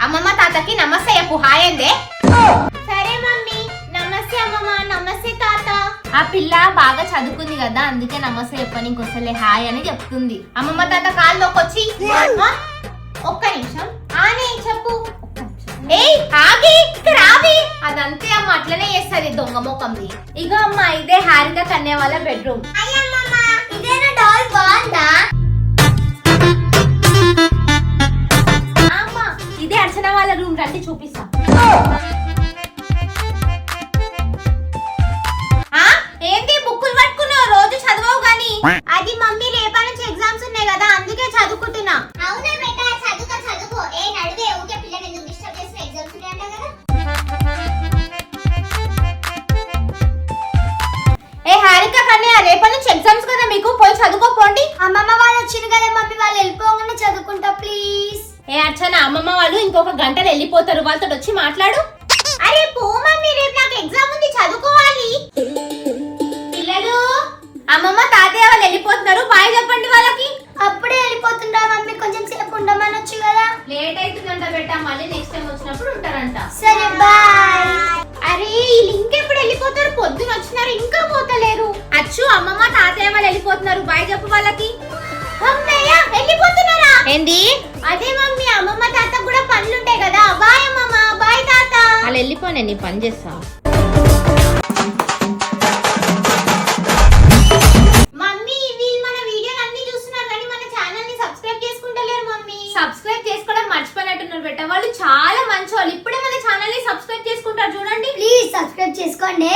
అమ్మమ్మ తాతకి నమస్తే చెప్పు. హాయ్ అందే. సరే మమ్మీ. నమస్తే అమ్మమ్మ. నమస్తే తాత. ఆ పిల్ల బాగా చదువుకుంది కదా, అందుకే నమస్తే చెప్పని ఇంకోసలే హాయ్ అని చెప్తుంది. అమ్మమ్మ తాత కాళ్ళలోకొచ్చి ఒక్క నిమిషం. ఆనే చెప్పు. ఏయ్ ఆగి ఇక్కడ రావి. అదంతే అమ్మ, అట్లనే చేస్తుంది దొంగ మొకంది. ఇగో అమ్మ, ఇదే హారిక కన్య వాళ్ళ బెడ్రూమ్. ఇదేనా డాల్ బాగుందా? అమ్మ ఇదే అర్చన వాళ్ళ రూమ్, రండి చూపిస్తా. ఏంటి బుక్కులు పట్టుకున్నావు? రోజు చదవవు గాని. అది మమ్మీ రేపటి నుంచి ఎగ్జామ్స్ ఉన్నాయి కదా, అందుకే చదువుకుంటున్నా. అవునా బేటా, చదువుకో. ఏ నడువే, ఊకే పిల్లని ఎందుకు డిస్టర్బ్ చేసిన? ఎగ్జామ్స్ ఉన్నాయంట కదా. ఏ హారిక కన్య, రేపటి నుంచి ఎగ్జామ్స్ కదా మీకు, పోయి చదువుకోపోండి. అమ్మమ్మ వాళ్ళు వచ్చింది కదా మమ్మీ, వాళ్ళు వెళ్ళిపోగానే చదువుకుంటా ప్లీజ్. ఏ అర్చన, అమ్మమ్మ వాళ్ళు ఇంకొక గంటలో వెళ్ళిపోతారు, వాళ్ళతో వచ్చి మాట్లాడు. అరే పో మమ్మీ, రేపు నాకు ఎగ్జామ్ ఉంది, చదువుకోవాలి. పిల్లలు, అమ్మమ్మ తాతయ్య వాళ్ళు వెళ్ళిపోతున్నారు, బాయ్ చెప్పండి వాళ్ళకి. అప్పుడే వెళ్ళిపోతుందా మమ్మీ? కొంచెం సేపు ఉండమనొచ్చు కదా. లేట్ అవుతుందంట బెట్ట, మళ్ళీ నెక్స్ట్ టైం వచ్చినప్పుడు ఉంటారంట. సరే బాయ్. అరే వీళ్ళు ఇంకెప్పుడు వెళ్ళిపోతారు? పొద్దున వచ్చినారు ఇంకా పోతలేరు. అచ్చు, అమ్మమ్మ తాతయ్య వాళ్ళు వెళ్ళిపోతున్నారు, బాయ్ చెప్పు వాళ్ళకి. అమ్మయ్య వెళ్ళిపోతున్నారా? ఏంది? అదే మమ్మీ, అమ్మమ్మ తాత కూడా పనులు ఉంటాయి కదా. బాయ్ అమ్మమ్మ, బాయ్ తాత. వాళ్ళు వెళ్ళిపోయి నీ పని చేస్తా. మమ్మీ వీళ్ళు మన వీడియోలు అన్ని చూస్తున్నారు కానీ మన ఛానల్ ని సబ్స్క్రైబ్ చేసుకుంటలేరు మమ్మీ. సబ్స్క్రైబ్ చేసుకోవడం మర్చిపోయినట్టున్నారు బెట్ట, వాళ్ళు చాలా మంచి వాళ్ళు. ఇప్పుడే మన ఛానల్ ని సబ్స్క్రైబ్ చేసుకుంటారు చూడండి. ప్లీజ్ సబ్స్క్రైబ్ చేసుకోండి.